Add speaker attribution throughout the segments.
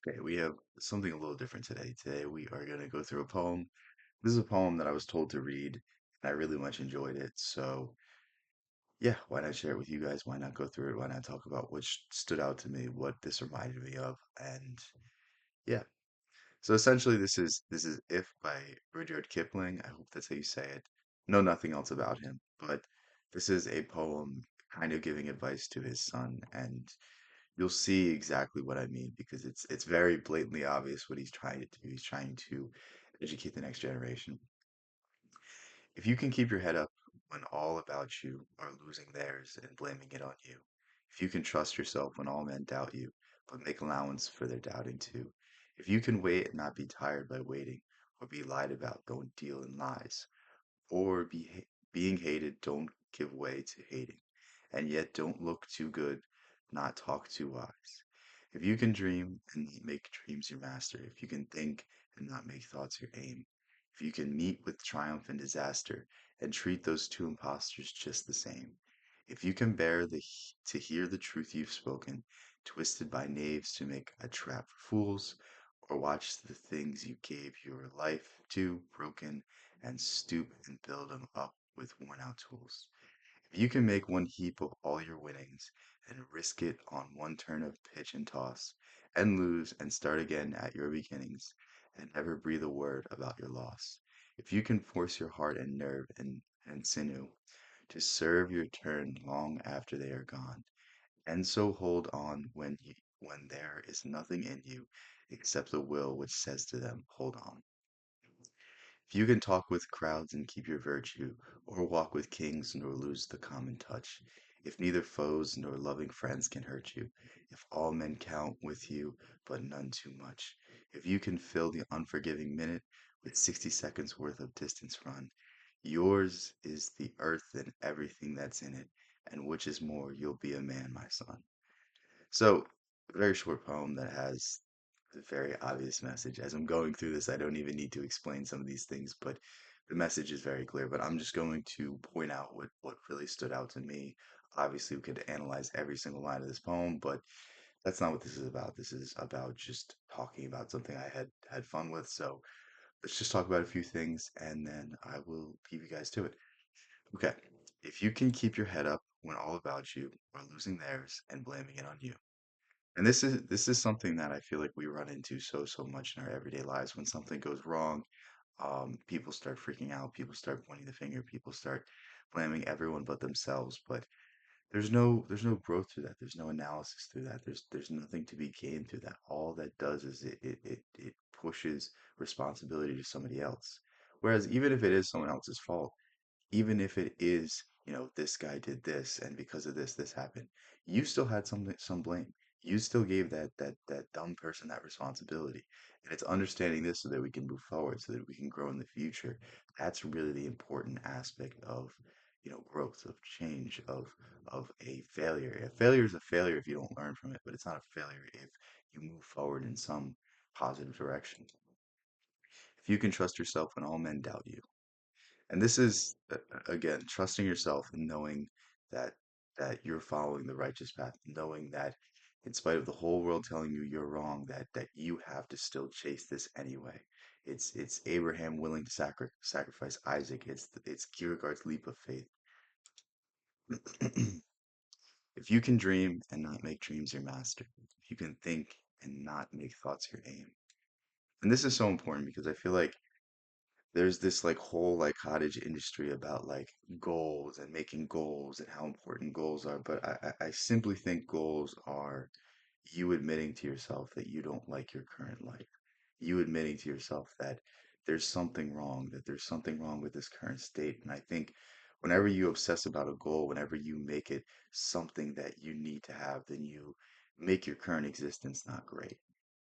Speaker 1: Okay, we have something a little different today. Today we are going to go through a poem. This is a poem that I was told to read, and I really much enjoyed it. So, yeah, why not share it with you guys? Why not go through it? Why not talk about what stood out to me, what this reminded me of? And yeah, so essentially this is If by Rudyard Kipling. I hope that's how you say it. Know nothing else about him, but this is a poem kind of giving advice to his son, and you'll see exactly what I mean because it's very blatantly obvious what he's trying to do. He's trying to educate the next generation. If you can keep your head up when all about you are losing theirs and blaming it on you, if you can trust yourself when all men doubt you, but make allowance for their doubting too, if you can wait and not be tired by waiting, or be lied about, don't deal in lies, or being hated, don't give way to hating, and yet don't look too good, not talk too wise. If you can dream and not make dreams your master, if you can think and not make thoughts your aim, if you can meet with triumph and disaster and treat those two impostors just the same, if you can bear to hear the truth you've spoken, twisted by knaves to make a trap for fools, or watch the things you gave your life to broken and stoop and build them up with worn out tools. If you can make one heap of all your winnings and risk it on one turn of pitch and toss, and lose and start again at your beginnings, and never breathe a word about your loss. If you can force your heart and nerve and sinew to serve your turn long after they are gone, and so hold on when there is nothing in you except the will which says to them, hold on. If you can talk with crowds and keep your virtue, or walk with kings nor lose the common touch, if neither foes nor loving friends can hurt you, if all men count with you but none too much, if you can fill the unforgiving minute with 60 seconds worth of distance run, yours is the earth and everything that's in it, and which is more, you'll be a man, my son. So, a very short poem that has a very obvious message. As I'm going through this, I don't even need to explain some of these things, but the message is very clear. But I'm just going to point out what really stood out to me. Obviously, we could analyze every single line of this poem, but that's not what this is about. This is about just talking about something I had fun with. So let's just talk about a few things, and then I will leave you guys to it. Okay. If you can keep your head up when all about you are losing theirs and blaming it on you. And this is something that I feel like we run into so much in our everyday lives. When something goes wrong, people start freaking out, people start pointing the finger, people start blaming everyone but themselves. But there's no growth through that. There's no analysis through that. There's nothing to be gained through that. All that does is it pushes responsibility to somebody else. Whereas even if it is someone else's fault, even if it is, this guy did this and because of this, this happened, you still had some blame. You still gave that dumb person that responsibility. And it's understanding this so that we can move forward, so that we can grow in the future. That's really the important aspect of, growth, of change, of a failure. A failure is a failure if you don't learn from it, but it's not a failure if you move forward in some positive direction. If you can trust yourself when all men doubt you, and this is again trusting yourself and knowing that you're following the righteous path, knowing that in spite of the whole world telling you you're wrong, that you have to still chase this anyway. It's Abraham willing to sacrifice Isaac. It's Kierkegaard's leap of faith. If you can dream and not make dreams your master, if you can think and not make thoughts your aim. And this is so important because I feel like there's this like whole like cottage industry about like goals and making goals and how important goals are. But I simply think goals are you admitting to yourself that you don't like your current life. You admitting to yourself that there's something wrong with this current state. And I think whenever you obsess about a goal, whenever you make it something that you need to have, then you make your current existence not great.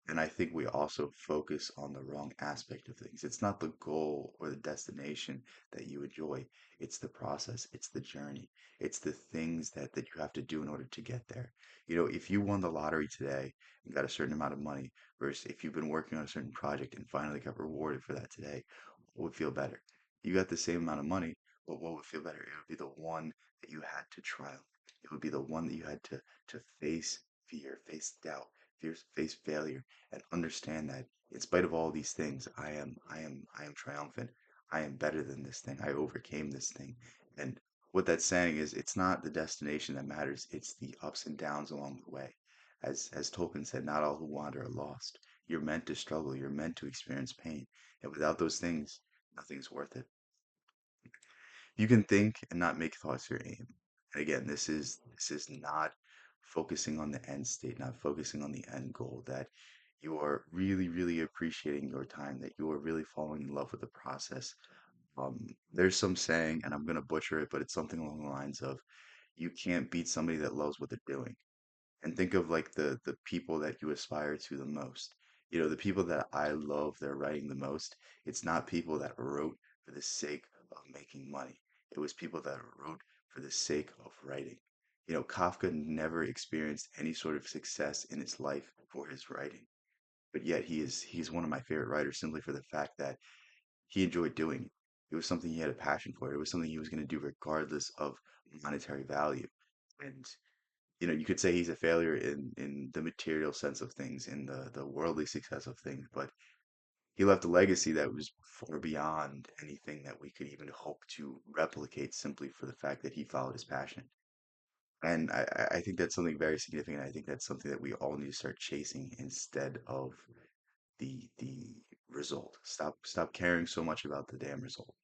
Speaker 1: And I think we also focus on the wrong aspect of things. It's not the goal or the destination that you enjoy. It's the process. It's the journey. It's the things that you have to do in order to get there. If you won the lottery today and got a certain amount of money versus if you've been working on a certain project and finally got rewarded for that today, what would feel better? You got the same amount of money, but what would feel better? It would be the one that you had to triumph. It would be the one that you had to face fear, face doubt, face failure and understand that in spite of all these things, I am triumphant. I am better than this thing. I overcame this thing. And what that's saying is it's not the destination that matters, it's the ups and downs along the way. As Tolkien said, not all who wander are lost. You're meant to struggle, you're meant to experience pain. And without those things, nothing's worth it. You can think and not make thoughts your aim. And again, this is not focusing on the end state, not focusing on the end goal, that you are really, really appreciating your time, that you are really falling in love with the process. There's some saying, and I'm gonna butcher it, but it's something along the lines of you can't beat somebody that loves what they're doing. And think of like the people that you aspire to the most. You know, the people that I love their writing the most, it's not people that wrote for the sake of making money. It was people that wrote for the sake of writing. You know, Kafka never experienced any sort of success in his life for his writing, but yet he's one of my favorite writers simply for the fact that he enjoyed doing it. It was something he had a passion for. It was something he was going to do regardless of monetary value. And you know, you could say he's a failure in the material sense of things, in the worldly success of things, but he left a legacy that was far beyond anything that we could even hope to replicate simply for the fact that he followed his passion. And I think that's something very significant. I think that's something that we all need to start chasing instead of the result. Stop caring so much about the damn result.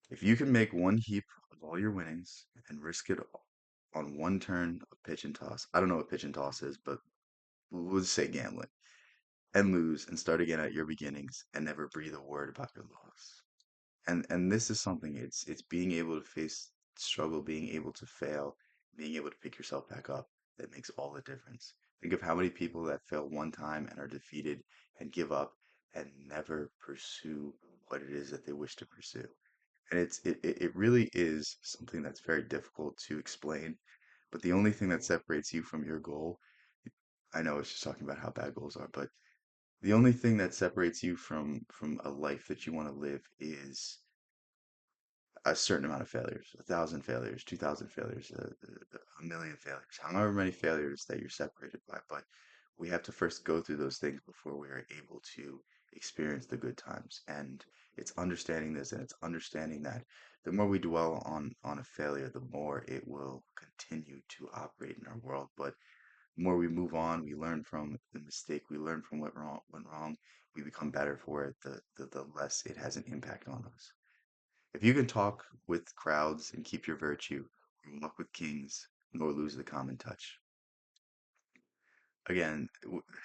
Speaker 1: If you can make one heap of all your winnings and risk it all on one turn of pitch and toss, I don't know what pitch and toss is, but we'll just say gambling, and lose and start again at your beginnings and never breathe a word about your loss. And this is something, it's being able to face struggle, being able to fail, being able to pick yourself back up that makes all the difference. Think of how many people that fail one time and are defeated and give up and never pursue what it is that they wish to pursue. And it really is something that's very difficult to explain. But the only thing that separates you from your goal, I know it's just talking about how bad goals are, but the only thing that separates you from a life that you want to live is a certain amount of failures, 1,000 failures, 2,000 failures, a million failures, however many failures that you're separated by. But we have to first go through those things before we are able to experience the good times. And it's understanding this, and it's understanding that the more we dwell on a failure, the more it will continue to operate in our world. But the more we move on, we learn from the mistake, we learn from what went wrong, we become better for it, the less it has an impact on us. If you can talk with crowds and keep your virtue, or walk with kings, nor lose the common touch. Again,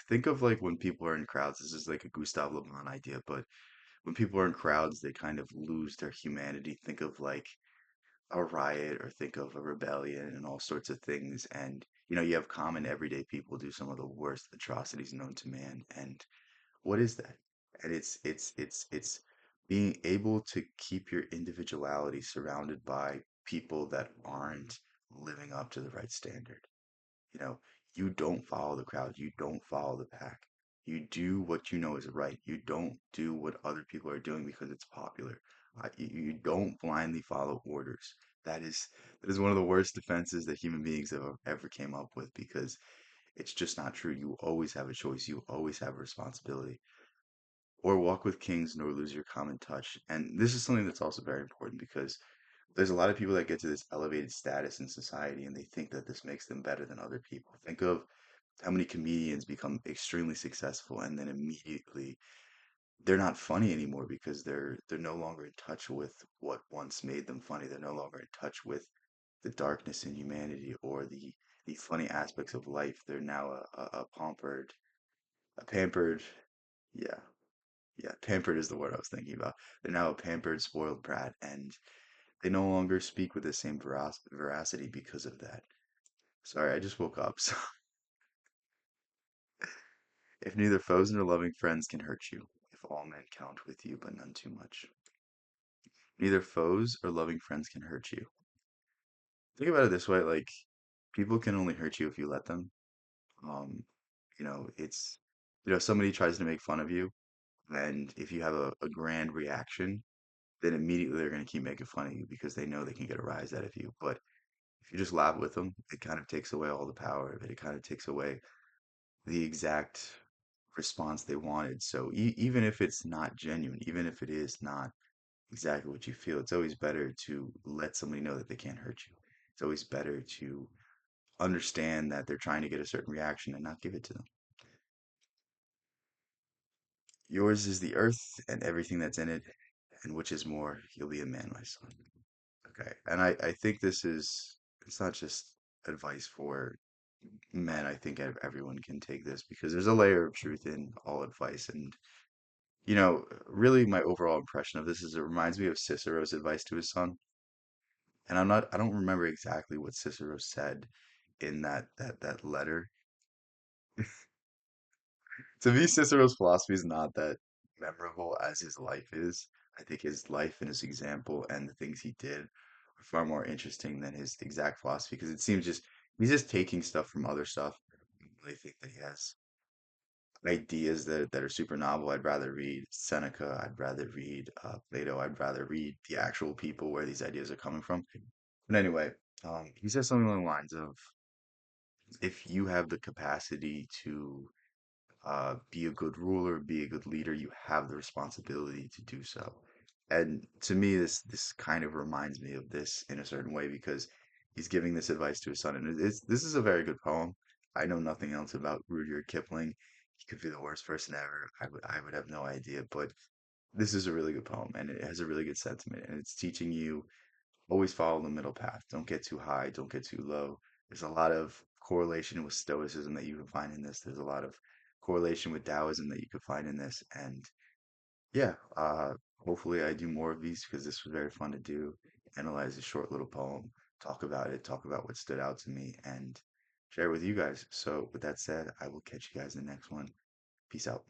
Speaker 1: think of like when people are in crowds, this is like a Gustave Le Bon idea, but when people are in crowds, they kind of lose their humanity. Think of like a riot or think of a rebellion and all sorts of things. And, you know, you have common everyday people do some of the worst atrocities known to man. And what is that? And it's being able to keep your individuality surrounded by people that aren't living up to the right standard. You know, you don't follow the crowd, you don't follow the pack. You do what you know is right. You don't do what other people are doing because it's popular. You don't blindly follow orders. That is that is one of the worst defenses that human beings have ever came up with because it's just not true. You always have a choice. You always have a responsibility. Or walk with kings nor lose your common touch. And this is something that's also very important because there's a lot of people that get to this elevated status in society and they think that this makes them better than other people. Think of how many comedians become extremely successful and then immediately they're not funny anymore because they're no longer in touch with what once made them funny. They're no longer in touch with the darkness in humanity or the funny aspects of life. They're now a pampered, yeah, yeah, pampered is the word I was thinking about. They're now a pampered, spoiled brat, and they no longer speak with the same veracity because of that. Sorry, I just woke up. So, if neither foes nor loving friends can hurt you, if all men count with you, but none too much. Neither foes or loving friends can hurt you. Think about it this way, like people can only hurt you if you let them. Um, you know, it's somebody tries to make fun of you, and if you have a grand reaction, then immediately they're gonna keep making fun of you because they know they can get a rise out of you. But if you just laugh with them, it kind of takes away all the power of it. It kind of takes away the exact response they wanted. So even if it's not genuine, even if it is not exactly what you feel, it's always better to let somebody know that they can't hurt you. It's always better to understand that they're trying to get a certain reaction and not give it to them. Yours is the earth and everything that's in it, and which is more, you'll be a man, my son. Okay. And I think this is, it's not just advice for men. I think everyone can take this because there's a layer of truth in all advice. And, really my overall impression of this is it reminds me of Cicero's advice to his son. And I don't remember exactly what Cicero said in that letter. To me, Cicero's philosophy is not that memorable as his life is. I think his life and his example and the things he did are far more interesting than his exact philosophy because it seems just he's just taking stuff from other stuff. I really think that he has ideas that are super novel. I'd rather read Seneca. I'd rather read Plato. I'd rather read the actual people where these ideas are coming from. But anyway, he says something along the lines of, if you have the capacity to be a good ruler, be a good leader, you have the responsibility to do so. And to me, this kind of reminds me of this in a certain way because he's giving this advice to his son, and this is a very good poem. I know nothing else about Rudyard Kipling. He could be the worst person ever. I would have no idea, but this is a really good poem, and it has a really good sentiment, and it's teaching you always follow the middle path. Don't get too high, don't get too low. There's a lot of correlation with Stoicism that you can find in this. There's a lot of correlation with Taoism that you could find in this. And yeah, hopefully I do more of these because this was very fun to do. Analyze a short little poem, talk about it, talk about what stood out to me, and share it with you guys. So with that said, I will catch you guys in the next one. Peace out.